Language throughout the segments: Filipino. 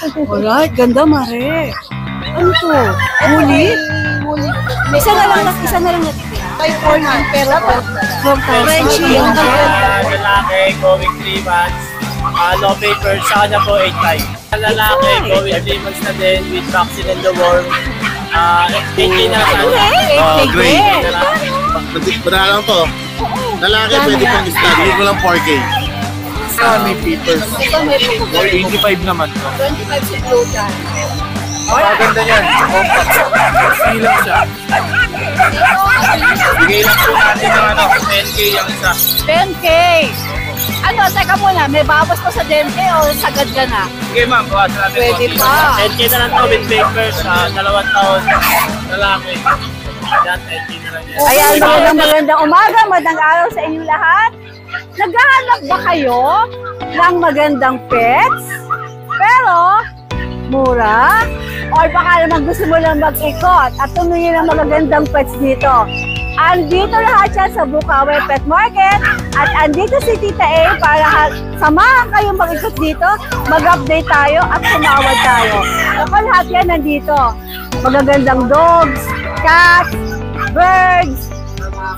Alright, ganda Mare. Ano to? Huli? Isa na lang natitira. 549 pero From Frenchie. Lalaki, going 3 months. No papers, sa kanya po 8.5. Lalaki, going 3 months na din with vaccine and the worm. 8K na lang. Okay, great. Bra lang to. Lalaki, pwede pang study. Hindi ko lang 4K. May papers. 85 naman to. 25 si Plutan. Maganda niyan. Silang siya. Bigay lang po natin ng 10K yung isa. 10K. Ano, teka muna, may bawas pa sa 10K o sagad ka na? Sige ma'am, bawasan natin. Pwede pa. 10K na lang to with papers. 2 taon. Lalaki. Yan, 10K na lang yan. Ayan, magandang umaga, magandang araw sa inyong lahat. Naghahanap ba kayo ng magandang pets? Pero, mura? Or baka naman gusto mo lang mag-ikot at tumingin ng magagandang pets dito? Andito lahat yan sa Bukawi Pet Market at andito si Tita A para samahan kayong mag-ikot dito, mag-update tayo at tumawad tayo. Ako lahat yan nandito. Magagandang dogs, cats, birds,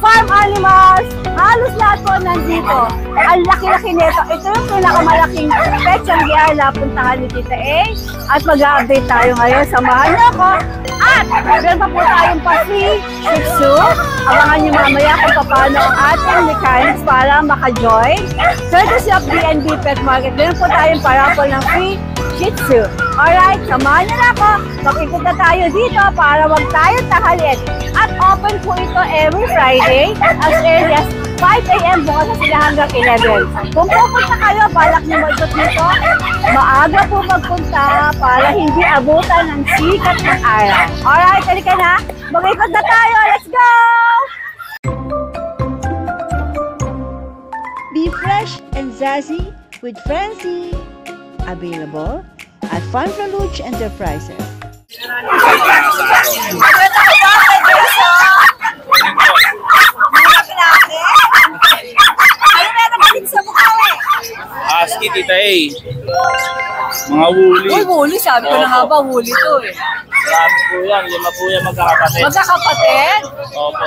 farm animals, halos lahat po nandito. Ang laki-laki nito. Ito yung pinakamalaking Petchamp Gala puntahan ni Tita A. At mag-update tayo ngayon. Samahan niyo ako. At meron pa po tayong pa-free Shih Tzu. Abangan niyo mamaya kung paano ang ating mechanics para maka-join. Courtesy of DNB Pet Market. Meron po tayong parapol ng free Shih Tzu. Alright, samahan niyo na ako. Mag-ikot na tayo dito para wag tayo tahalin. At open po ito every Friday as early as 5 AM bukas na sila hanggang 11. Kung pupunta kayo, balak niyo mag-ikot dito, maaga po magpunta para hindi abutan ng sikat ng araw. Alright, halika na. Mag-ikot na tayo. Let's go! Be fresh and zazzy with Francie. Available at Farm Luge Enterprises. Husky, Tita A. Mga woolly. Uy, huli. Sabi ko na nga ba, huli to eh. Marami po yan. 5 po yan magkakapatid. Magkakapatid? Opo.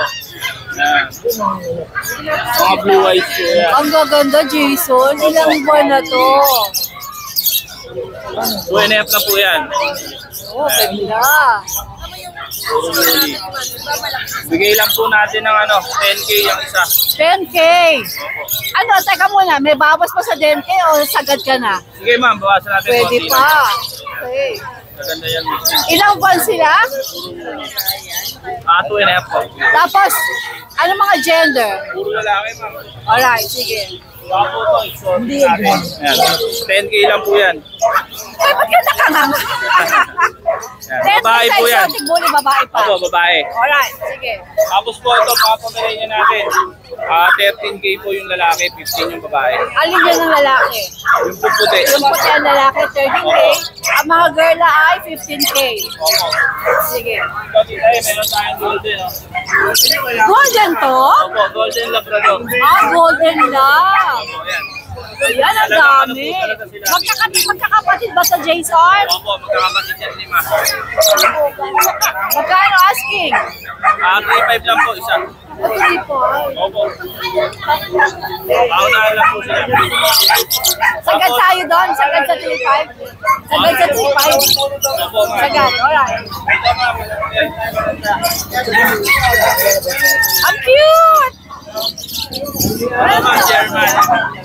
Yan. Mga blue eyes po yan. Ang gaganda, Jason. Ilang buwan na to? 2.5 na po yan. Oh, ganda. Puro woolly. Bigay lang po natin ng 10K yung isa. 10K. Ano, teka muna, may bawas pa sa 10K o sagad ka na? Sige ma'am, bawasan natin. Pwede konti pa. lang. Okay. Maganda yan. Ilang buwan sila? 2.5 po. Tapos, ano mga gender? Puro lalaki ma'am. Alright, sige. Bako to, exotic natin. Yan. 10K lang po yan. Ay, ba't ka nakanganga? Yan. Babae po yan. Exotic bully, babae pa. Opo, babae. Alright, sige. Tapos po ito, mga pamilya natin. 13K po yung lalaki, 15 yung babae. Alin yun ng lalaki? Yung po puti. Yung puti ang lalaki, 13K. Ang mga girl na ay 15K. Opo. Sige. Ito, Tita, meron tayong golden. Golden to? Opo, golden labrador. Golden lang. Opo, yan. Ayan, ang dami. Magkakapatid ba sa Jason? Opo, magkakapatid yan 5. Magkano asking? 3.5 lang po isa. Hindi po. Opo. Paunahan lang po sila. Sagad tayo doon. Sagad sa 3.5. Sagad sa 3.5. Opo, ma'am. Sagad, alright. Ito, ma'am. Yan. Ang cute! Ano, ma'am, German.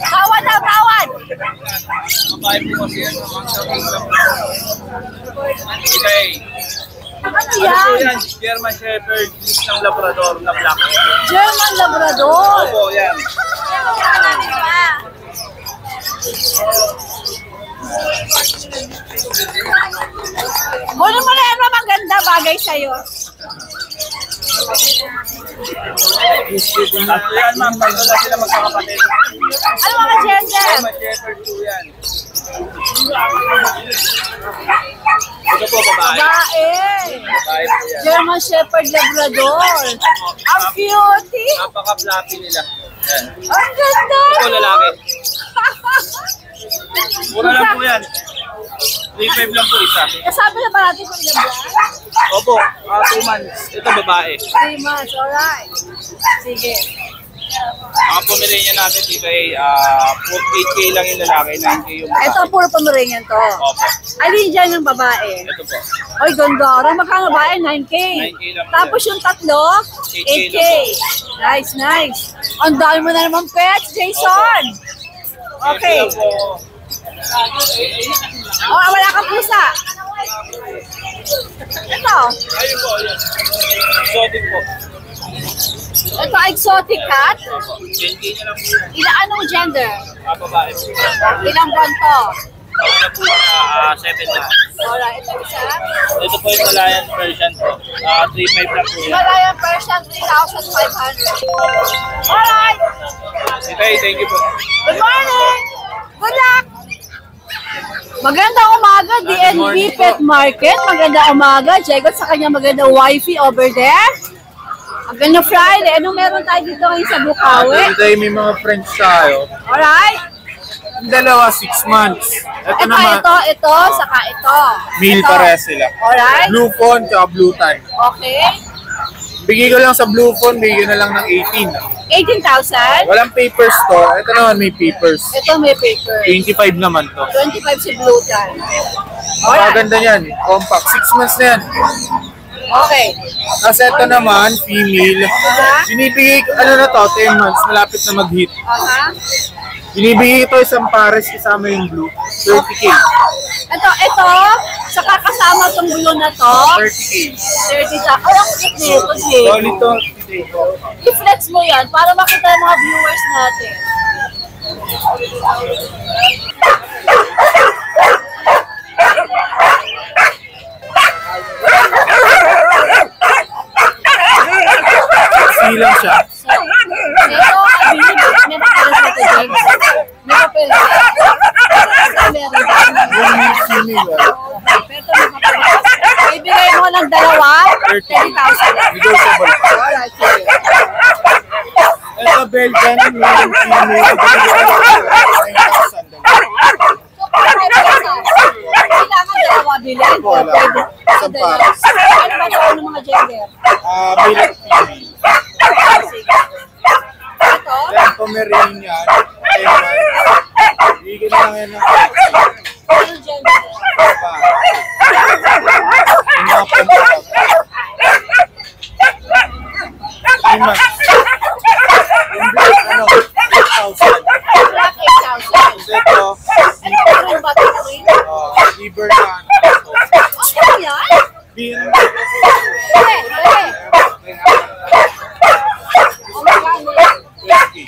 Tawad na, tawad! Babae po kasi yan. Okay. Ano Ano po yan? yan? German Shepherd, mix ng Labrador na black. German Labrador. Opo, yan. Kunin mo na yan, maganda bagay sa'yo. Tatlo yan, ma'am. Tatlo lang sila magkakapatid. Ano mga gender? German Shepherd po yan. Ito po, babae. Babae. Babae po yan. German Shepherd Labrador. Ang cutie. Napaka-fluffy nila. Yan. Ang ganda. Ito, lalaki. Mura lang po yan. 3.5 lang po isa. Kasabi na ba natin kung ilang buwan? Opo, 2 months. Ito babae. 3 months, alright. Sige. Ang Pomeranian natin dito ay 8K lang yung lalaki, 9K yung babae. Ito, puro Pomeranian to. Opo. Alin dyan yung babae? Ito po. Oy, ganda. Magkano ba? 9K. 9K lang po Tapos yung tatlo, 8K. Nice, nice. Ang dami mo na naman pets, Jason. Okay. Ito po. Oh, wala kang pusa. Ito. Ayun po, ayun. Exotic po. Ito, exotic cat. 10K na lang po. Anong gender? Babae po. Ilang buwan to? Ano na po na 7 na. Alright, ito isa. Ito po yung Malayan Persian po. 3.5 lang po yan. Himalayan Persian, 3,500. Alright. Thank you po. Good morning. Good luck. Magandang umaga, DNB Pet Market. Magandang umaga. Jegot sa kanya magandang wifey over there. Magandang Friday. Anong meron tayo dito ngayon sa Bukawi? Dito tayo may mga friends tayo. Alright. Yung dalawa, 6 months. Ito naman, Ito, saka ito. meal Ito. pares sila. Alright. Blue phone tsaka blue tan. Okay. Bigay ko lang sa blue phone, bigay ko na lang ng 18. 18,000. Walang papers to. Ito naman may papers. Ito may paper. 25 naman to. 25 si Blue Tan. Alright. Maganda yan. Compact. 6 months na yan. Okay. Tapos ito naman, female. Binibigay ko, ano na to, 10 months. Malapit na mag-hit. Aha. Binibigay ito isang pares kasama yung blue. 30K. Ito, saka kasama tong blue na to. 30K. 30 ta. Ay, ang cute nito, Jay. Solid to. I-flex mo yan para makita ng mga viewers natin. Silang siya. Ito, may papeles na ito, Jay. May papeles. Meron ba? Yung male female. Pero may papeles. Ibigay mo ng dalawa, 30,000. Negotiable. Alright, sige. Ito Belgian, male female. 9,000. Kailangan dalawa bilhin o Wala. pwede. Isang pares. Ano ba ito? Ano mga gender? Male at female. Sige. Ito? Then Pomeranian. Bigyan na lang yan ng Ano gender? yung mga pangkakap. 3 months. Yung black, 8,000. Black 8,000. Ito, Ano rin ba ito? liver na. Ano yan? Bean. Pwede, pwede. Oh my God. 20.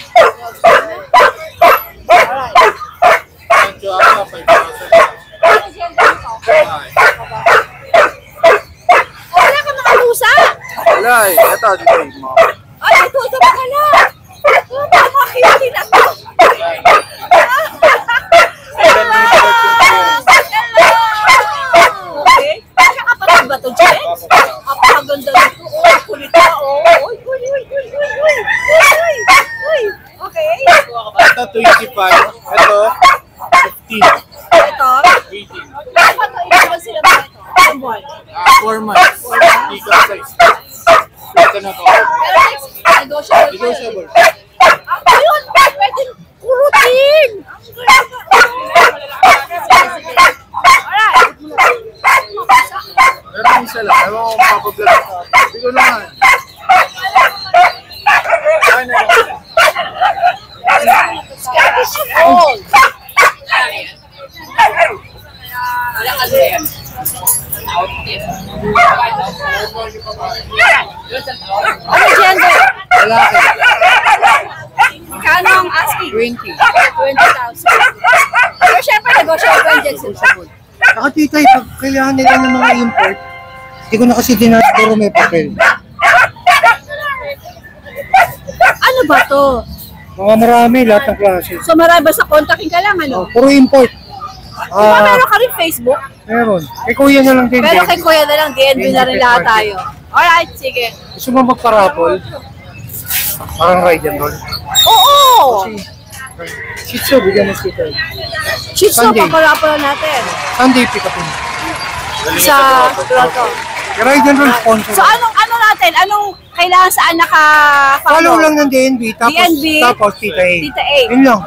Medyo ako, 5,000. Ano gender ito? Wala ka mga lusa. Wala eh. Ito, dito yung mga. Ay, ito ba pala? Makakiti na to. Okay. Kapatid ba ito, Jen? Kapaganda nito. Oh, kulit na. Oh, uy, uy, uy, uy, uy, uy, uy, uy. Okay. Ito, 25. Ito, 15. Ito. 18. Dapat ilan sila ba ito? Ilang buwan? 4 months. Ika size. Ito na to. Pero next, negotiable. Negotiable. Ayun, pwede kurutin. Alright. Meron isa lang. Ewan ko mapablog ka. Hindi ko naman. Ano? Scottish Fold. Ano gender? Lalaki. Magkano ang asking? 20. 20,000. Pero syempre, negotiable ang Jensen. Saka tita, pag kailangan nila ng mga import, hindi ko na kasi dinaturo may papel. Ano ba to? Mga marami, lahat ng klase. So marami ba sa kontakin ka lang, ano? Puro import. Diba meron ka rin Facebook? Meron. Kay kuya na lang din. Pero kay Kuya na lang, DNB na rin lahat tayo. Alright, sige. Gusto mo magparapol? Parang ride yan doon. Oo! Shih Tzu, bigyan mo Tito. Shih Tzu, Sunday. papala natin. Sunday pick up mo. Sa Toronto. Ride and roll sponsor. So ano natin? Anong kailangan saan Follow lang ng DNB, tapos, DNB, tapos Tita A. Tita A. Yun lang.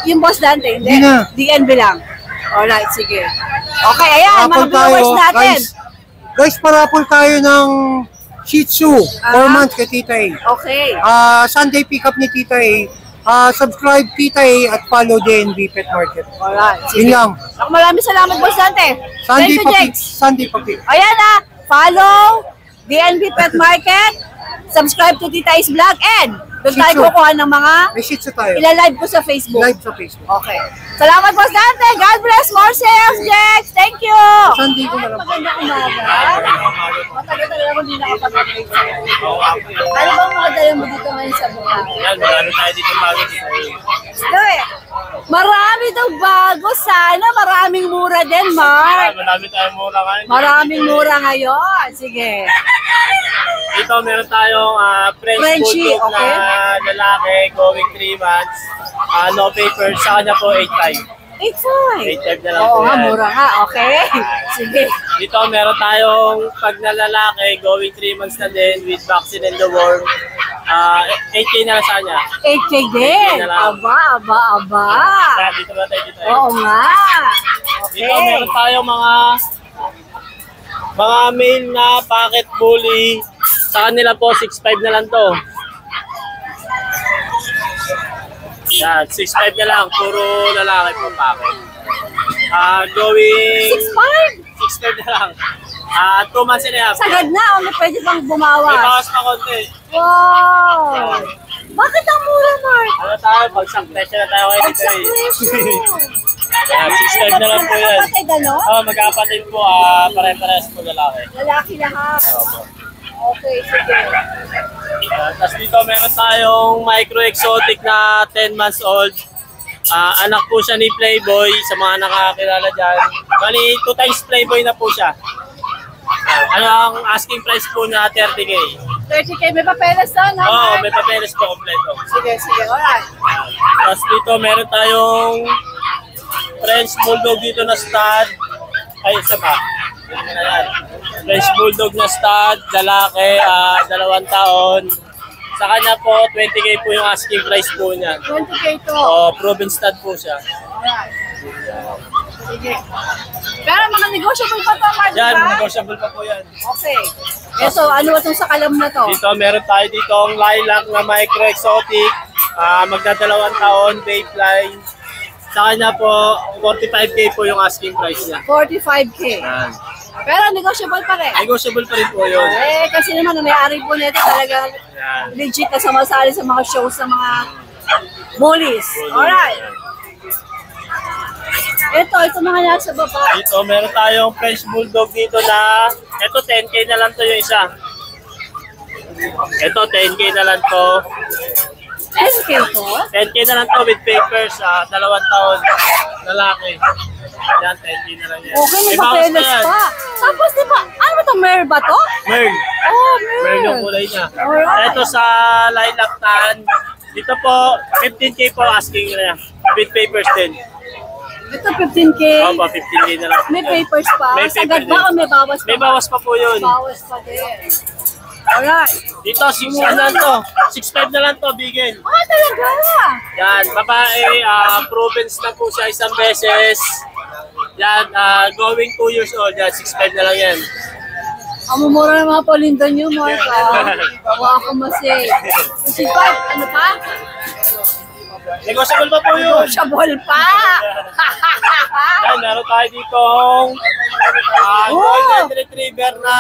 Yung Boss Dante, hindi? Hindi na. DNB lang. Alright, sige. Okay, ayan, mga Parapol viewers natin. Guys, parapol tayo ng Shih Tzu, 4 months kay Tita A. Okay. Sunday pick up ni Tita A. Subscribe Tita A at follow DNB Pet Market. Alright, Yun sige. lang. Ako, maraming salamat, Boss Dante. Sunday Thank you, pa Jex. Sunday pa pick. Ayan na, follow DNB Pet Market, subscribe to Tita A's Vlog, and doon tayo Shih Tzu. kukuha ng mga May Shih Tzu tayo. ilalive ko sa Facebook. Live sa Facebook. Okay. Salamat, Boss Dante. God bless. More sales, Jex. Thank you. Sunday ko na lang. Magandang umaga. Matagal talaga ako hindi nakapag-update sa'yo. Ano bang mga dala mo dito ngayon sa Bukawi? Yan, marami tayo dito bago dito. Marami daw bago. Sana maraming mura din, Mark. Marami tayong mura ngayon. Maraming mura ngayon. Sige. Dito meron tayong French Frenchie, Bulldog okay. na lalaki, going 3 months. No papers, sa kanya po 8.5. 8.5. 8.5 na lang Oo po nga, yan. mura nga. Okay. Sige. Dito meron tayong pag na lalaki, going 3 months na din with vaccine and the worm. 8K na lang sa kanya. 8K din. na lang. Aba. Kaya dito ba tayo dito? Oo nga. Okay. Dito meron tayong mga male na pocket bully. Sa kanila po 6.5 na lang to. Yan, 6.5 na lang. Puro lalaki po pocket. Going 6.5? 6.5 na lang. 2 months and a half. Sagad na. O may pwede pang May bumawas. bawas pa konti. Wow. Bakit ang mura, Mark? Ano tayo? Bagsak presyo na tayo kayo dito eh. Yan, 6.5 na lang po yan. Kapatid, ano? Magkakapatid po. Pare-parehas po lalaki. Lalaki lahat. Okay, sige. Tapos dito meron tayong micro-exotic na 10 months old. Anak po siya ni Playboy sa mga nakakilala dyan. Bali, 2 times Playboy na po siya. Ano ang asking price po na 30K? 30K, may papeles na, no? Oo, Mark? may papeles po kompleto. Sige, alright. Tapos dito meron tayong French Bulldog dito na stud. Ay, isa pa. French Bulldog na stud, lalaki, 2 taon. Sa kanya po, 20K po yung asking price po niya. 20K to. Proven stud po siya. Alright. Sige. Pero mga negotiable pa to, Mark, Yan, diba? negotiable pa po yan. Okay. So, ano ba itong sa kalam na to? Dito meron tayo dito ang lilac na micro-exotic. Magdadalawang taon, vape line. Sa kanya po, 45K po yung asking price niya. 45K. Yan. Pero negotiable pa rin. Negotiable pa rin po yun. Kasi naman, ang may-ari po nito talaga Yan. legit na sumasali sa mga shows sa mga bullies. Alright. Ito mga nasa baba. Dito meron tayong French Bulldog dito na, ito 10K na lang to yung isa. Ito 10K na lang to. 10K to? 10K na lang to with papers, 2 taon. Lalaki. Yan, 10K na lang yan. Okay, may bawas papeles yan. pa. Tapos diba, ano ba ito, Mer ba to? Merl. Oh, Merl yung Mer. kulay niya. Alright. Ito sa lilac tan. Dito po, 15K po asking niya. With papers din. Ito 15K. Opo, 15K na lang. May papers pa. May Sagad paper ba din. o may bawas pa? May bawas pa po yun. Bawas pa din. Alright. Dito, 6 na lang to. 6.5 na lang to, bigel. Talaga? Yan, babae, proven na po siya isang beses. Yan, going 2 years old. Yan, 6.5 na lang yan. Ang mumura ng mga palindan nyo, Mark. Bawa ako masay. 65, ano pa? Negotiable pa po yun. Negotiable pa! Yan, meron tayo ditong golden retriever na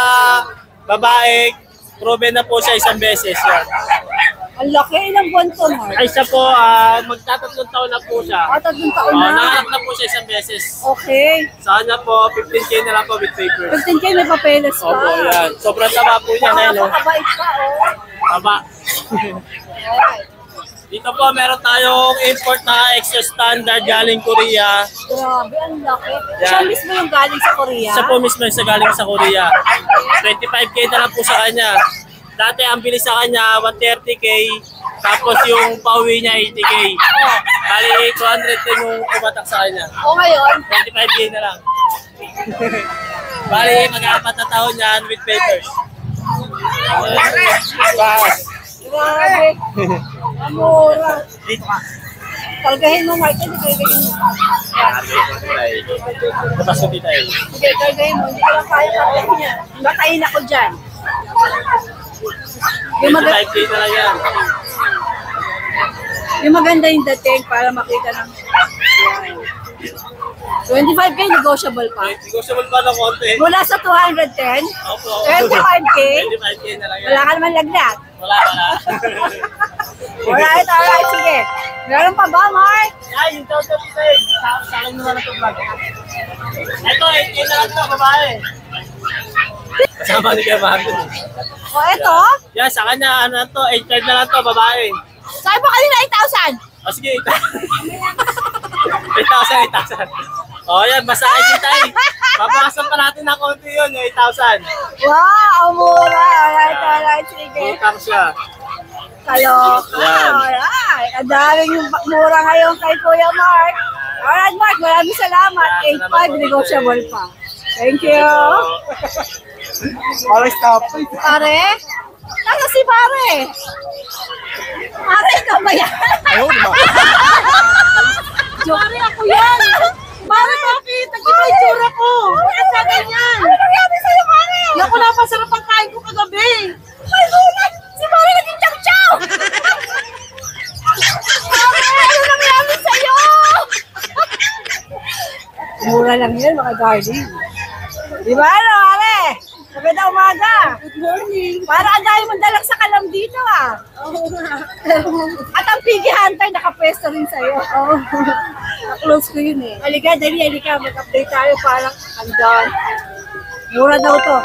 babae. Proven na po siya isang beses. Yan. Ang laki, ilang buwan to, Mark? Ay, siya po, magtatatlong taon na po siya. Tatlong taon na. Nanganak na po siya isang beses. Okay. Sa kanya po, 15K na lang po with papers. 15K may papeles pa. Opo, yan. Sobrang taba po niya na yun. Oh. Napakabait pa, oh. Taba. Alright. Dito po, meron tayong import na extra standard galing Korea. Grabe, ang laki. Yan. Siya mismo yung galing sa Korea. Siya po mismo yung sa galing sa Korea. 25K na lang po sa kanya. Dati ang bilis sa kanya, 130K. Tapos yung pauwi niya, 80K. Bali, 210 yung kumatak sa kanya. O ngayon, 25K na lang. Bali, mag-apat na taon yan with papers. Bas. grabe. Mura. Dito ka. Kalgahin mo, Mark. Hindi kalgahin mo. Tapos ko dito eh. Sige, kalgahin mo. Hindi ko lang kaya kalgahin niya. Batayin ako dyan. Yung 25K na lang yan. Yung maganda yung dating para makita ng... Yan. 25K, negotiable pa. Negotiable pa ng konti. Mula sa 210, Opo. 25K, 25K na lang yan. wala ka naman lagnat. Wala. Alright, sige. Meron pa ba, Mark? Ay, yung total pay. Sa akin naman ito vlog. Ito, 8K na lang ito, babae. Kasama ni Kuya Marvin. O, eto? Yan, sa kanya, ano na to, 8.5 na lang to, babae. Sabi mo kanina 8,000. O sige, 8,000. O yan, basahin kita eh. Papakasan pa natin ng konti yun, yung 8,000. Wow, mura. Alright, sige. Utang siya. Kaloka. Yan. Alright. Ang daming yung mura ngayon kay Kuya Mark. Alright, Mark, maraming salamat. 8,500, negotiable pa. Thank you. Always stop. Pare? Nasa si Pare? Pare, ikaw ba yan? Ayaw, di ba? Pare, ako yan. Pare, bakit? Nagkita yung tsura ko. Bakit ka ganyan? Ano nangyari sa'yo, Pare? Naku, napasarap ang kain ko kagabi. Ay, gulat! Si Pare naging chow-chow! Pare, ano nangyari sa'yo? Mura lang yan, mga darling. Di ba, ano, Pare? Maganda umaga. Good morning. Para ang dahil mong dalang sa kalam dito, ah. At ang Piggy Hunter, nakapwesto rin sa'yo. Oh. Close ko yun eh. Halika, halika. Mag-update tayo parang andon. Mura daw to.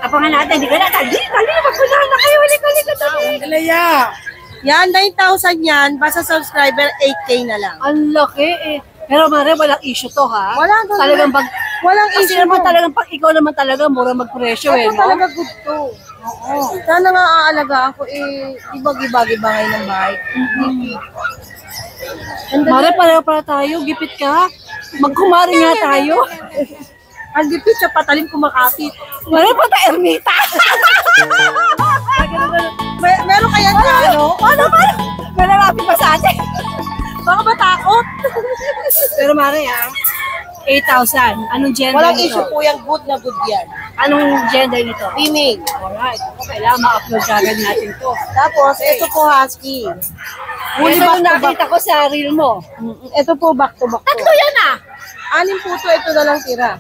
Abangan natin, hindi ka na. Dali, magpunahan na kayo. Halika, dali. Alaya. Yan, 9,000 yan. Basta subscriber, 8K na lang. Ang laki eh. Pero Mare, walang issue to ha. Wala ganun. Talagang Walang kasi issue naman mo. talagang pag ikaw naman talaga mura magpresyo eh, Ito no? talaga good to. Oo. Sana nga aalagaan ko eh, ibag-iba ngayon ng bahay. Mare, pareho para tayo. Gipit ka. Magkumari nga tayo. Ang gipit sa patalim kumakapit. Mare, pata ermita. Meron kaya na ano? Ano ba? Malalapit pa sa atin. Baka ba takot? Pero Mare ha, 8,000. Anong gender Walang nito? issue po yan, good na good yan. Anong gender nito? Female. Alright. Kailangan ma-upload agad natin to. Tapos, ito po husky. Ito yung nakita ko sa reel mo. Ito po back to back po. Tatlo yan ah! 6 po ito na lang tira.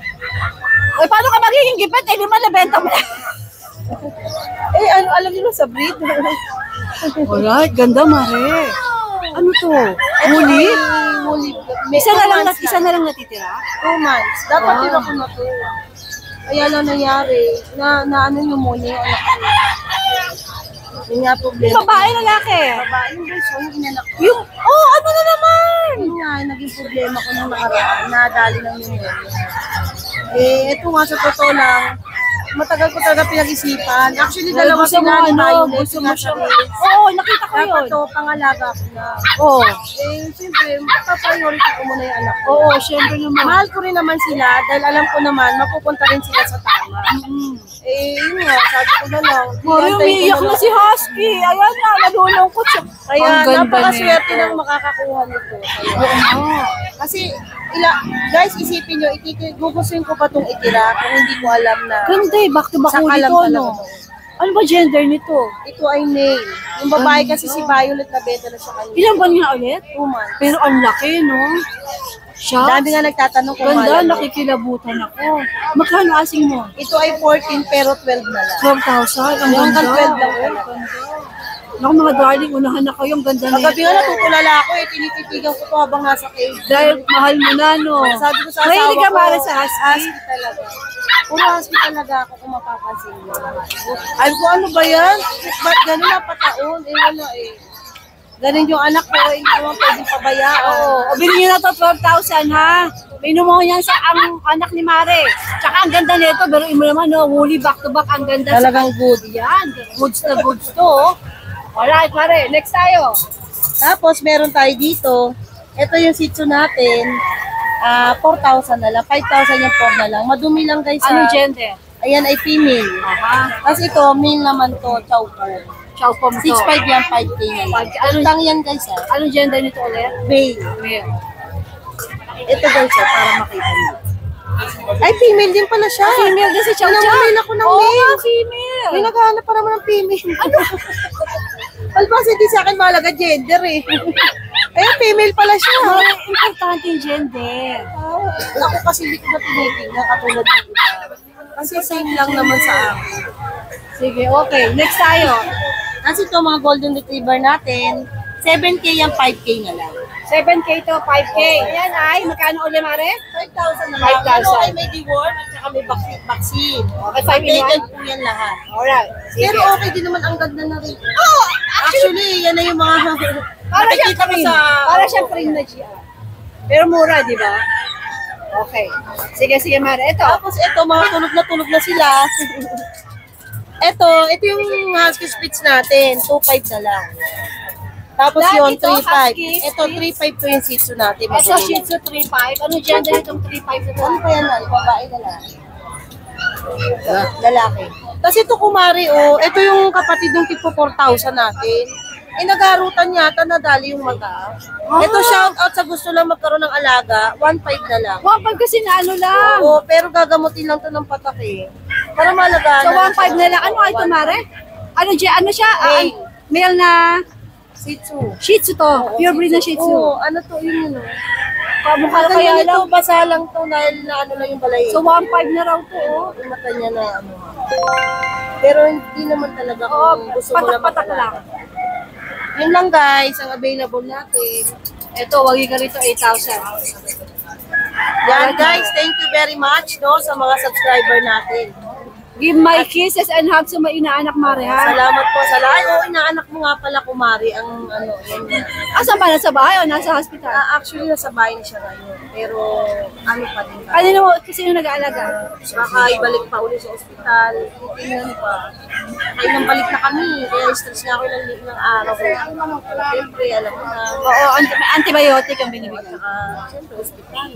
Uy, paano ka magiging gipit? Eh, di man nabenta mo na. Eh, ano, alam niyo sa breed? Alright, ganda Mare. Ano to? Huli? Huli. Isa na lang natitira? 2 months. Dapat tira ko na to. Kaya lang nangyari, na ano yung muna yung anak ko. Yun nga problema. Babae, lalaki. Babae yung guys, yung inanak ko. Yung, ano na naman? Yun nga, naging problema ko nung nakaraan. Nadali lang yung eh, ito nga sa totoo lang, matagal ko talaga pinag-isipan. Actually, dalawa gusto mo sila ni ano, Violet, gusto mo siya. nasa Oo, nakita ko dapat yun. to, pangalaga ko na. Oo. Eh, siyempre, priority ko muna yung anak ko. Oo, syempre naman. Mahal ko rin naman sila dahil alam ko naman, mapupunta rin sila sa tama. Eh, yun nga, sabi ko na lang. Mare, iantay ko umiiyak na si Husky. Ayan na, nalulungkot siya. Kaya Ang ganda napakaswerte nito. ng makakakuha nito. Kasi, guys, isipin nyo, gugustuhin ko pa itong itira kung hindi ko alam na Ganda eh, back to back sa ulit kalam to, talaga no? to. Ano ba gender nito? Ito ay male. Yung babae kasi si Violet na benta na sa kanya. Ilang buwan nga ulit? 2 months. Pero ang laki, no? Siya? Dami nga nagtatanong kung Ganda, mahal. nakikilabutan ako. Magkano asing mo? Ito ay 14 pero 12 na lang. 12,000? Ang Yung ganda. 12 lang talaga. Naku mga darling, unahan na kayo. Ang ganda na Paggabi nga natutulala ako eh, tinititigan ko to habang nasa cave. Dahil mahal mo na, no? Sabi ko sa Mahilig asawa ka ko, para sa husky? husky talaga. Puro husky talaga ako kung mapapansin mo. Ay ko, ano ba yan? Ba't gano'n na pataon? Eh wala eh. Ganun yung anak ko, hindi naman pwedeng pabayaan. Oo. O, bilhin nyo na to, 12,000, ha? Pinumo niyan sa ang anak ni Mare. Tsaka ang ganda nito, pero mo naman, no? Woolly back to back, ang ganda. Talagang good. Yan, goods na goods to, oh. Alright, Mare, next tayo. Tapos meron tayo dito, Ito yung Shih Tzu natin. 4,000 na lang. 5,000 yung 4 na lang. Madumi lang guys. Anong gender? Ayan ay female. Aha. Tapos ito, male naman to. Chow po. Chow pom to. 6,500 yan, 5K na lang. Utang yan guys Anong gender nito ulit? Male. Male. Ito guys para makita niyo. Ay, female din pala siya. Female din si Chow Chow. Namamil ako ng Oo male. nga, female. May naghahanap pa naman ng female. Ano? Albas, hindi sa akin mahalaga gender eh. Ayun, female pala siya. Importante yung gender. Ako kasi hindi ko na tinitingnan katulad ng iba. Kasi same lang naman sa akin. Sige, okay. Next tayo. Kasi ito mga golden retriever natin, 7K yan, 5K na lang. 7K to 5K. Ayan ay, magkano ulit, Mare? 5,000 na lang. 5,000. Ano ay may deworm at saka may vaccine. Okay, 5 in 1? po yan lahat. Alright. Pero okay din naman, ang ganda na rin. Oh, actually, yan na yung mga Para siyang nakikita ko cream. sa... Para siyang cream na GR. Pero mura, di ba? Okay. Sige, Mare. Ito. Tapos ito, mga tulog na sila. ito yung husky spitz natin, 2,500 na lang. Tapos Dahil yun, ito, 3,500. husky Ito, 3,500 to yung Shih Tzu natin. Ito, Shih Tzu 3.5. Anong gender itong 3.5 na to? Ano pa yan na? Babae na lang. Lalaki. Tapos ito kumari, ito yung kapatid ng tipo 4,000 natin. Nagarutan yata, nadali yung mata. Ito, shout out sa gusto lang magkaroon ng alaga, 1,500 na lang. 1.5 kasi na ano lang. Oo, pero gagamutin lang to ng patak eh. Para malagaan. So, 1.5 na lang. Ano ito, Mare? Ano siya? Male na Shih Tzu. Shih Tzu to. Pure breed na Shih Tzu. Oo, ano to, yun. Kamukha Kaya kaya ito, lang. basa lang to dahil na ano lang yung balay. So, 1.5 na raw to. Yung mata niya na ano. Pero hindi naman talaga kung gusto mo lang patak lang. Yun lang guys, ang available natin. Ito, wagi ka rito 8,000. Yan guys, thank you very much no sa mga subscriber natin. Give my kisses and hugs sa may inaanak, Mare, ha? Salamat po sa lahat. Oo, inaanak mo nga pala kumari ang ano. Yun. Asan ba? Nasa bahay o nasa hospital? Actually, nasa bahay na siya ngayon. Pero ano pa din. Kanino mo? Sino nag-aalaga? Baka ibalik pa ulit sa ospital. Titingnan pa. Kaya nang balik na kami. Kaya stress na ako ng araw. Siyempre, alam mo na. Oo, antibiotic ang binibigyan. Siyempre, ospital.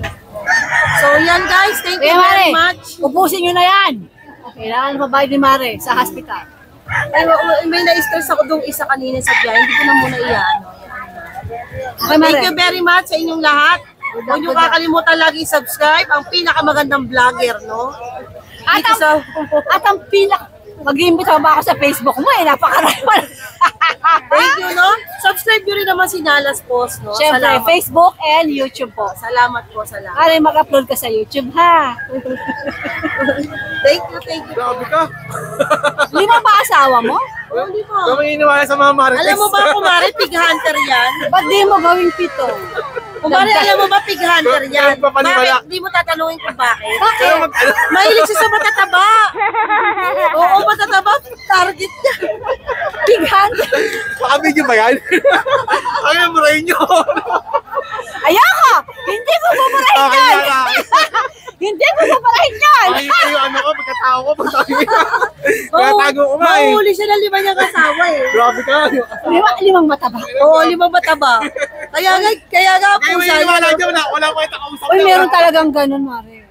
So, yan guys. Thank you Kaya, Mare, very much. ubusin nyo na yan. Kailangan mabayad ni Mare sa hospital. Ay, may na-stress ako doon isa kanina sa biyahe. Hindi ko na muna iyan. Okay, Mare. Thank you very much sa inyong lahat. Huwag niyo kakalimutan lagi subscribe. Ang pinakamagandang vlogger, no? At ang mag-iimbit ba ako sa Facebook mo eh, napakarami. Thank you, no? Subscribe nyo rin naman si Nalas Post, no? Siyempre, Salamat. Facebook and YouTube po. Salamat po, salamat. Aray, mag-upload ka sa YouTube, ha? Thank you. Grabe ka. Lima ba asawa mo? Oh, di ba? Kami iniwala sa mga marites. Alam mo ba, kumari, pig hunter yan? Ba't di mo gawing pito? Kumari, alam mo ba, pig hunter yan? Papaniwala. Bakit? Di mo tatanungin kung bakit? Bakit? Mahilig siya sa matataba. Oo, matataba, target niya. Big hand? Baka video ba yan? Ano yung murahin nyo? Ayoko! Hindi ko pupurahin yan! Hindi ko pupurahin yan! Makikita yung ano ko, pagkatao ko, pagkatago ko nga eh. Mahuli siya ng 5 niyang kasawa eh. Grabe ka. Limang mataba. Oo, 5 mataba. Kaya nga po Ay, may sa iniwala dyan na. Wala ko ito kausap. Uy, meron talagang ganun, Mare.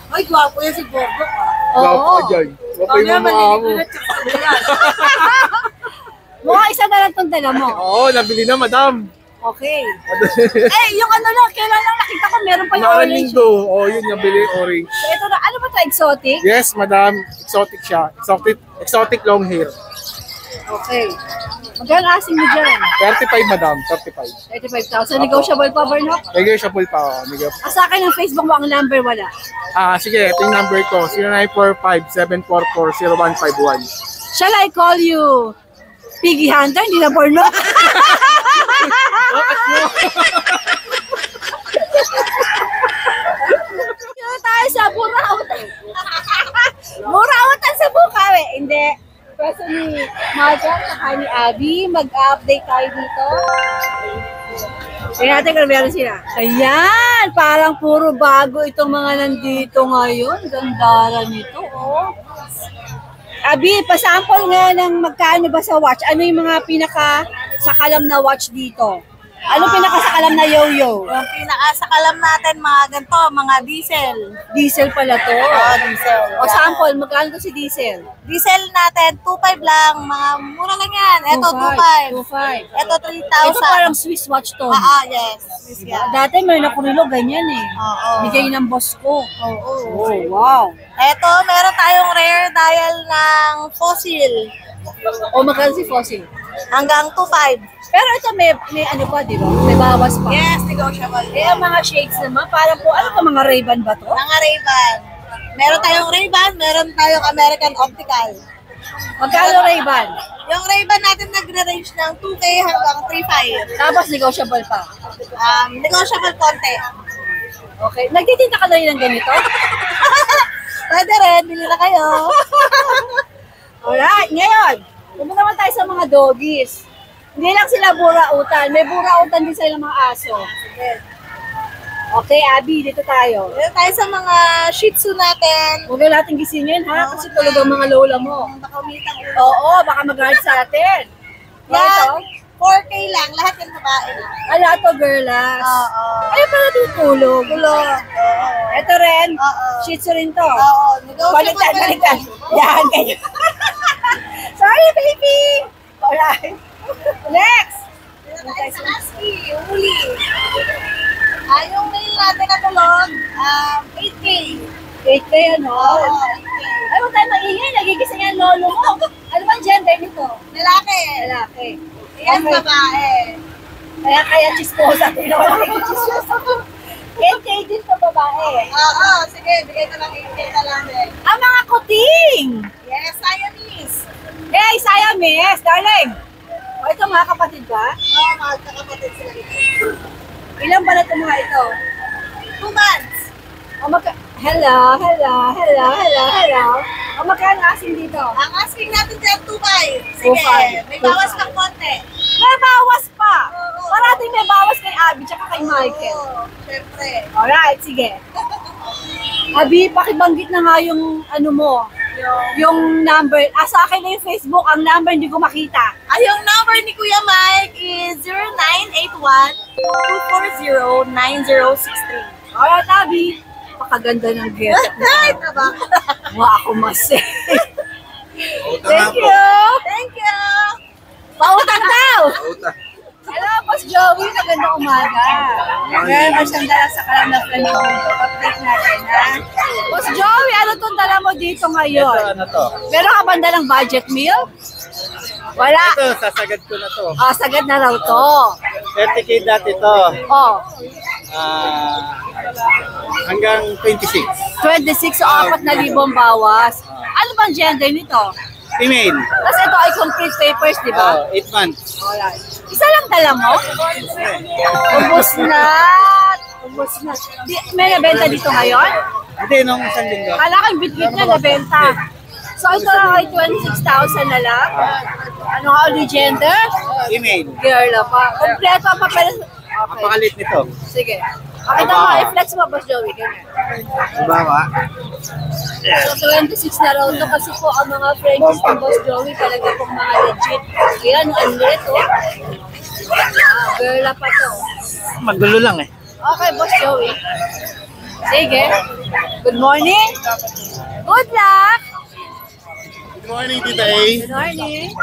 Ay, gwapo yan si Gordo ka. Gwapo Oo. ka dyan. Gwapo Kaya yung mga mo. maliligo na tsaka yan. Mukha isa na lang itong dala mo. Oo, nabili na, madam. Okay. Eh, yung ano lang, kailan lang nakita ko, meron pa yung Nakarang orange. linggo. Oo, yun, nabili orange. So, ito na, ano ba ito, exotic? Yes, madam. Exotic siya. Exotic long hair. Okay. Magkano asing mo dyan? 35, madam. 35. 35,000. Negotiable pa, Bernok? Negotiable pa. Sa akin ang Facebook mo, ang number wala. Sige, ito yung number ko. 0945-744-0151. Shall I call you Piggy Hunter? Hindi na Bernok. Dito tayo sa Burautan. Burautan sa Bukawi. Hindi. Pwesto ni Maja at ni Abby. Mag-update tayo dito. Tingnan natin kung meron sila. Ayan! Parang puro bago itong mga nandito ngayon. Gandara nito, oh. Abby, pasample nga ng magkano ba sa watch? Ano yung mga pinaka sakalam na watch dito? Ano pinakasakalam na yo-yo? Yung pinakasakalam natin, mga ganito, mga diesel. Diesel pala to. Diesel. O sample, magkano to si diesel? Diesel natin, 2.5 lang. Mga mura lang yan. Ito, 2.5. 2.5. Ito, 3,000. Ito parang Swiss watch to. Yes. Yeah. Dati may nakurilo, ganyan eh. Oo. Bigay ng boss ko. Oo. Oh, wow. Ito, meron tayong rare dial ng fossil. O magkano si Fossil? Hanggang 2.5. Pero ito may ano pa, di ba? May bawas pa. Yes, negotiable. Eh, ang mga shades naman, parang po, ano pa mga Ray-Ban ba to? Mga Ray-Ban. Meron tayong Ray-Ban, meron tayong American Optical. Magkano Ray-Ban? Yung Ray-Ban natin nagre-range ng 2K hanggang 3.5. Tapos negotiable pa. Negotiable konti. Okay. Nagtitinta ka na rin ng ganito? Pwede rin, bili na kayo. Alright, ngayon, pumunta naman tayo sa mga doggies. Hindi lang sila burautan, may burautan din sa ilang mga aso. Okay, Abby, dito tayo. Meron tayo sa mga Shih Tzu natin. Huwag na natin gisingin, ha? Kasi tulog ang mga lola mo. Baka umitang ulo. Oo, baka mag-guard sa atin. Yan, 4K lang, lahat yung babae. Ala to, girlas. Oo. Ayun pala tutulog. Tulog. Ito rin, Oo. Shih Tzu rin to. Oo, negotiable. Baliktad. Yan, ganyan. Sorry, baby! Alright. Next! Meron tayo sa Husky, huli. Yung mail natin na tulog, 8K. 8K, ano? Oo, 8K. Ay, huwag tayo maingay. Nagigising ang lolo mo. Ano bang gender nito? Lalaki. Lalaki. Yan, Okay. babae. Kaya chisposa. Tinawag ko chisposa. 8K din to babae. Oo, sige, bigay ko lang 8K na lang din. Ang mga kuting! Yes, Siamese. Hey, Siamese, darling! O, ito mga kapatid ba? Oo, mga kakapatid sila dito. Ilan ba na ito mga ito? 2 months. O, hello. O, magkano asin dito? Ang asking natin dyan, 2.5. Sige, 2.5. may bawas pang konti. May bawas pa! Oo. Parating may bawas kay Abby tsaka kay Michael. Oo, syempre. Alright, sige. Abby, pakibanggit na nga yung ano mo, yung number. Sa akin na yung Facebook, ang number hindi ko makita. Yung number ni Kuya Mike is 0981-240-9063. Alright, Abby. Pakaganda ng get. Ay, taba. Mukha ako masay. Thank Thank you. Pautang daw! Hello, Boss Joey. Magandang umaga. Meron ba siyang dala sa kalam na friend mo? Update natin, ha? Boss Joey, ano itong dala mo dito ngayon? Ano to? Meron ka ba dalang budget meal? Wala. Ito, sasagad ko na to. Sagad na raw to. 30K dati to. Oh, Hanggang 26. 26 o 4,000 bawas. Ano bang gender nito? Female. Kasi ito ay complete papers, di ba? 8 months. Alright. Isa lang dala mo? Ubus na. Ubus na. May nabenta dito ngayon? Hindi, nung isang linggo. Kala kang bit-bit na nabenta. So ito lang ay 26,000 na lang. Ano ka ulit gender? Female. Girl pa. Kompleto ang papel. Okay. Napakalit nito. Sige. Pakita mo, i-flex mo, Boss Joey. Ganyan. Diba? So 26 na raw to kasi po ang mga Frenchies ng Boss Joey talaga pong mga legit. Ayan, ang lit, oh. Girl pa to. Magulo lang eh. Okay, Boss Joey. Sige. Good morning. Good luck. Good morning, Tita A. Good morning.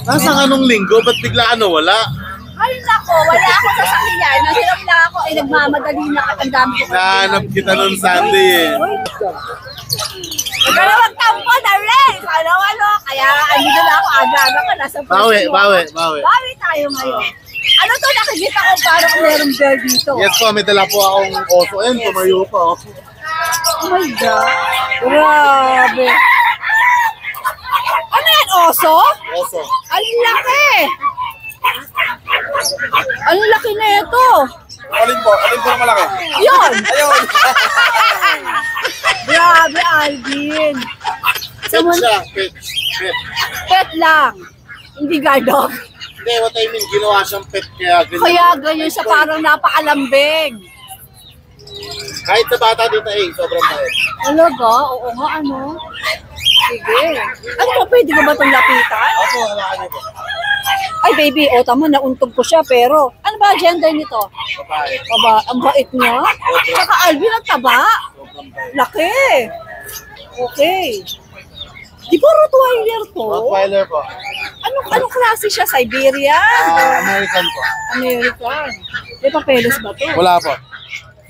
Nasa anong linggo? Ba't bigla wala? Ay, nako, wala ako sa sakyan. Nahirap lang ako. Ay, nagmamadali na at ang dami ko. Nahanap kita noon Sunday eh. Huwag ka na magtampo na rin. Ano, kaya andito na ako. Aga-aga ka. Nasa first Bawi. floor. Bawi tayo ngayon. Ano to, nakikita ko parang merong girl dito. Yes po, may dala po akong oso. Ayun, tumayo pa. Oh. Oh my God. Grabe. Ano yan, oso? Oso. Ang laki. Ang laki na ito. Alin po na malaki? Yun. Ayun. Grabe, Alvin. Pet siya. Pet. Pet lang. Hindi guard dog. Hindi, what I mean, ginawa siyang pet kaya ganyan. Kaya ganyan siya parang napakalambing. Kahit sa bata dito sobrang bait. Talaga? Oo nga, ano? Sige. Ano ba, pwede ko ba itong lapitan? Opo, hawakan niyo po. Ay, baby, o tama, nauntog ko siya, pero ano ba ba gender nito? Babae. Ang bait niya. Tsaka Alvin, ang taba. Laki. Okay. Di ba Rottweiler to? Rottweiler po. Anong klase siya? Siberian? American po. American. May papeles ba to? Wala po.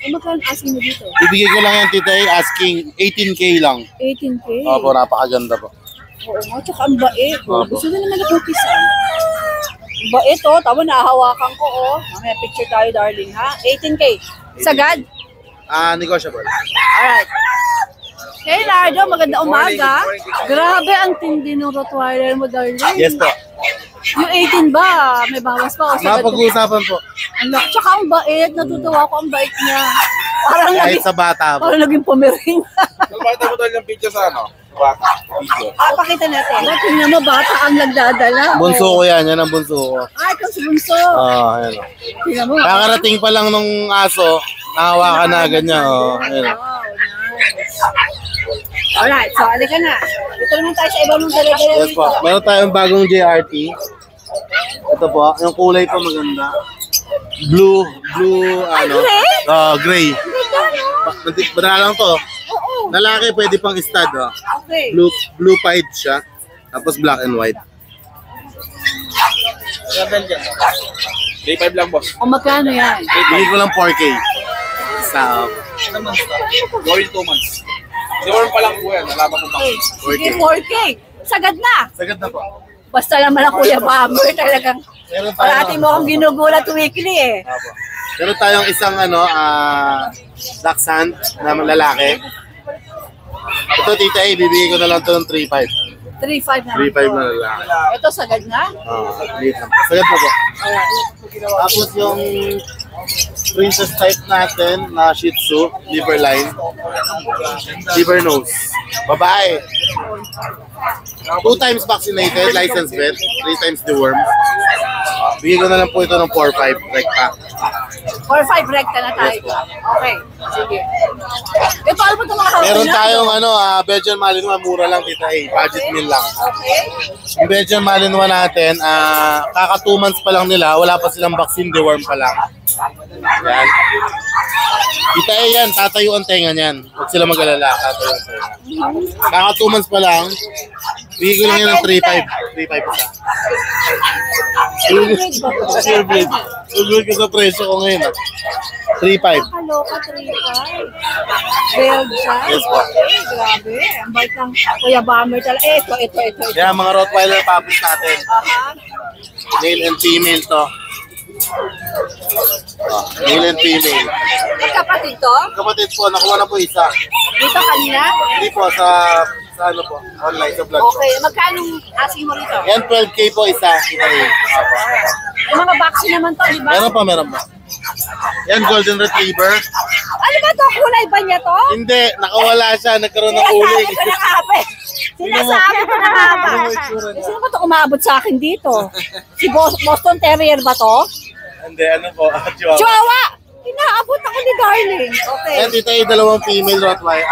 Magkano asking mo dito? Bibigay ko lang yan, Tita A, asking 18K lang. 18K. Opo, napakaganda po. Oo nga, tsaka ang bait. Oh. Opo. Gusto na naman nakupisan. Bait oh, tama nahahawakan ko oh. Mamaya picture tayo darling ha. 18K. Sagad? Negotiable. Alright. Hey Lardo, maganda umaga. Grabe ang tindi ng Rottweiler mo darling. Yes po. Yung 18 ba? May bawas pa o sagad? Mapag-uusapan po. Tsaka ang bait. Natutuwa ko ang bait niya. Parang Kahit naging, sa bata po. parang naging pumiring. Pakita mo tayo ng picture sa ano? Bata. Video. Pakita natin. Tingnan mo, bata ang nagdadala. Bunso ko yan ang bunso ko. Ikaw si Bunso. Ayan o. Tingnan mo. Kakarating pa lang nung aso, nahawakan na agad niya. Ayan o. Wow, nice. Alright, so alika na. Dito naman tayo sa ibang dala-dala Yes po. dito. Meron tayong bagong JRT. Ito po, yung kulay pa maganda. Blue, gray? Gray. Ganda, no? Bada lang to. Oo. Lalaki pwede pang stud, Okay. Blue pied siya. Tapos black and white. 3.5 lang, boss. O magkano yan? Bili ko lang 4K. Sa Going 2 months. Siguro pa lang po yan. Nalaman ko pa. Okay. Sige, 4K. Sagad na. sagad na po. Basta naman ang Kuya Bomber talagang Meron parati mo akong ginugulat weekly eh. Apo. Meron tayong isang dachshund na lalaki. Ito, Tita A, bibigay ko na lang ito ng 3.5. 3.5 na. 3.5 na lalaki. Ito sagad na? Liit lang. Sagad na po. Tapos yung princess type natin na Shih Tzu, liver line, liver nose. Babae. 2 times vaccinated, licensed vet, 3 times dewormed. Bigyan ko na lang po ito ng 4-5 rekta. 4-5 rekta na tayo. Okay, sige. Ito, ano ba ito mga hawak Meron na? tayong Belgian Malinois, mura lang Tita A, budget meal lang. Okay. Yung Belgian Malinois natin, kaka 2 months pa lang nila, wala pa silang vaccine, deworm pa lang. Yan. Tita A yan, tatayo ang tenga niyan. Huwag sila mag-alala, tatayo ang tenga. Kaka 2 months pa lang, bigay ko lang yan ng 3.5. 3.5 isa. Silverbreed. Silverbreed ko sa presyo ko ngayon. 3.5. Kaloka, 3.5. Belgian. Yes po. Okay, grabe. Ang bait ng Kuya Bomber talaga. Ito. Kaya mga Rottweiler puppies natin, Aha. male and female to. Male and female. Magkapatid to? Kapatid po, nakuha na po isa. Dito kanina? Hindi po, sa ano po, online, sa vlog. Okay, magkano asking mo rito? Yan, 12K po isa. Kita rin. Apo. Yung mga vaccine naman to, di ba? Meron pa. Yan, golden retriever. Ano ba to? Kulay ba niya to? Hindi, nakawala siya. Nagkaroon ng uling. Sinasabi ko na nga ba eh. Sinasabi ko na nga ba? Sino ba ito umabot sa akin dito? Si Boston Terrier ba to? Hindi, ano po, Chihuahua. Chihuahua! Inaabot ako ni Darling. Okay. Yan, Tita A, dalawang female Rottweiler.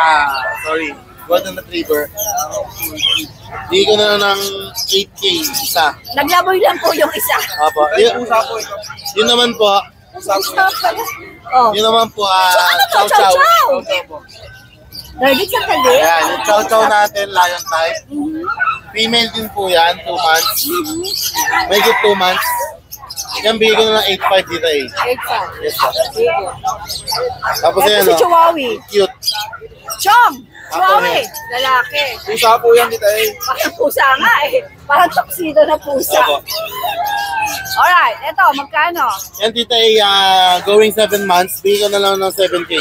Golden retriever. Hindi ko na ng 8K isa. Naglaboy lang po yung isa. Apo. Yun naman po, Oh. yun naman po, Ano to? chow chow. Chow-chow! Darling sa tali. Ayan, yung chow chow natin, lion type. Female din po yan, 2 months. Medyo 2 months. Yan, bigay ko na lang 8.5 dito eh. Exact. Yes po. Sige. Tapos Ito yan, si Chihuahua. cute. Chong! Chihuahua. Lalaki. Pusa po yan, Tita A. Parang pusa nga eh. Parang tuxedo na pusa. Opo. Alright, eto, magkano? Yan, Tita A, going 7 months, bigay ko na lang ng 7K.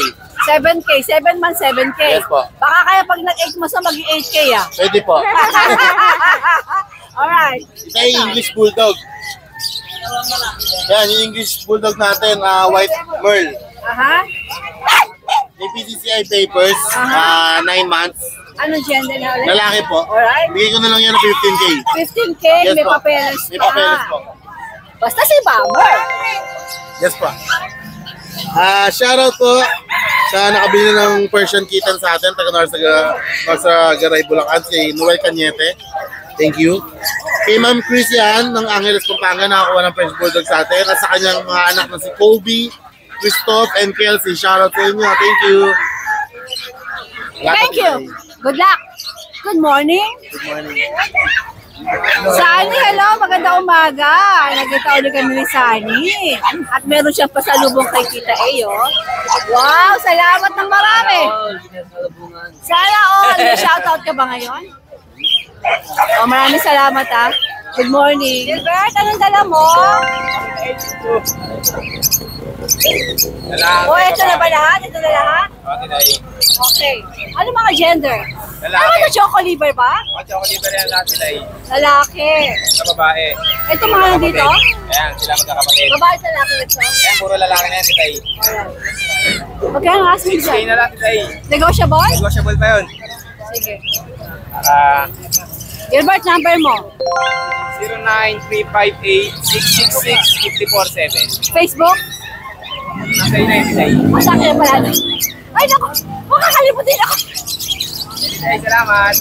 7K, 7 months, 7K. Yes po. Baka kaya pag nag-8 months na maging 8K ah. Pwede po. Alright. Tita A, English Bulldog. Yan, yung English Bulldog natin, white Merle. Aha. May PCCI papers, 9 months. Anong gender na ulit? Lalaki po. Alright. Bigay ko na lang yan ng 15K. 15K, Yes may po. papeles pa. May papeles po. Basta si Bomber. Yes po. Shoutout po sa nakabili ng Persian kitten sa atin, taga Norsagaray, Bulacan, si Noel Cañete. Thank you. Kay Ma'am Chris yan, ng Angeles, Pampanga, nakakuha ng French Bulldog sa atin. At sa kanyang mga anak na si Kobe, Christoph, and Kelsey. Shoutout sa inyo. Thank you. Thank you. Good luck. Good morning. Good morning. Sunny, hello. Magandang umaga. Nagkita ulit kami ni Sunny. At meron siyang pasalubong kay Tita A, oh. Wow, salamat ng marami. Sana all. May shoutout ka ba ngayon? Oh, maraming salamat, ha. Good morning. Gilbert, anong dala mo? Oh, ito na ba lahat? Ito na lahat? Okay. Ano mga gender? Ano na choco liver ba? Choco liver yan lahat sila Lalaki. Sa babae. Ito mga nandito? Ayan, sila magkakapatid. Babae at lalaki ito? Ayan, puro lalaki na yan, Tita A. Magkano ang asking 6K dyan? na lang, Tita A. Negotiable? Negotiable pa yun. Sige. Para Gilbert, number mo? 09358-666-547. Facebook? Nasa yun na yun, Tita A. Masakit na pala. Ay, naku! Makakalimutin ako! Tita A, salamat.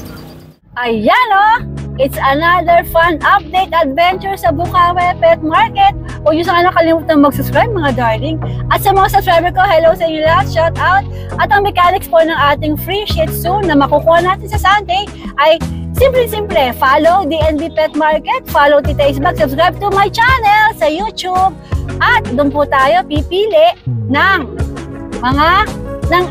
Ayan oh! It's another fun update adventure sa Bukawi Pet Market. Huwag niyo sana nakalimutan mag-subscribe mga darling. At sa mga subscriber ko, hello sa inyo lahat, shout out. At ang mechanics po ng ating free Shih Tzu na makukuha natin sa Sunday ay simple-simple. Follow DNB Pet Market, follow Tita A's Vlog, subscribe to my channel sa YouTube. At doon po tayo pipili ng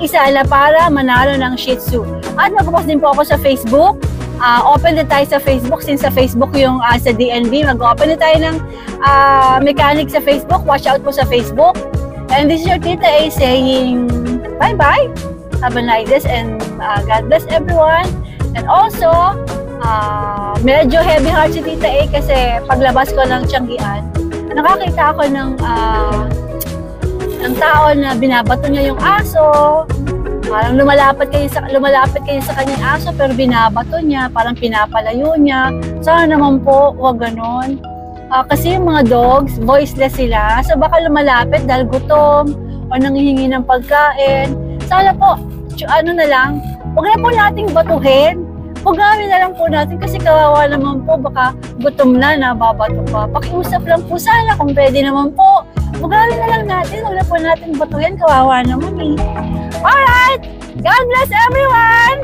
isa na para manalo ng Shih Tzu. At magpopost din po ako sa Facebook. Open din tayo sa Facebook since sa Facebook yung sa DNB. Mag-open din tayo ng mechanic sa Facebook. Watch out po sa Facebook. And this is your Tita A saying bye-bye. Have a nice day and God bless everyone. And also, medyo heavy heart si Tita A kasi paglabas ko ng Tianggian, nakakita ako ng tao na binabato niya yung aso. Parang lumalapit kayo sa kanyang aso pero binabato niya, parang pinapalayo niya. Sana naman po, huwag ganon. Kasi yung mga dogs, voiceless sila. So baka lumalapit dahil gutom o nanghihingi ng pagkain. Sana po, huwag na po nating batuhin. Huwagawin na lang po natin kasi kawawa naman po, baka gutom na, nababato pa. Pakiusap lang po sana kung pwede naman po. Huwagawin na lang natin, huwag na po natin batuhin, kawawa naman eh. Alright! God bless everyone!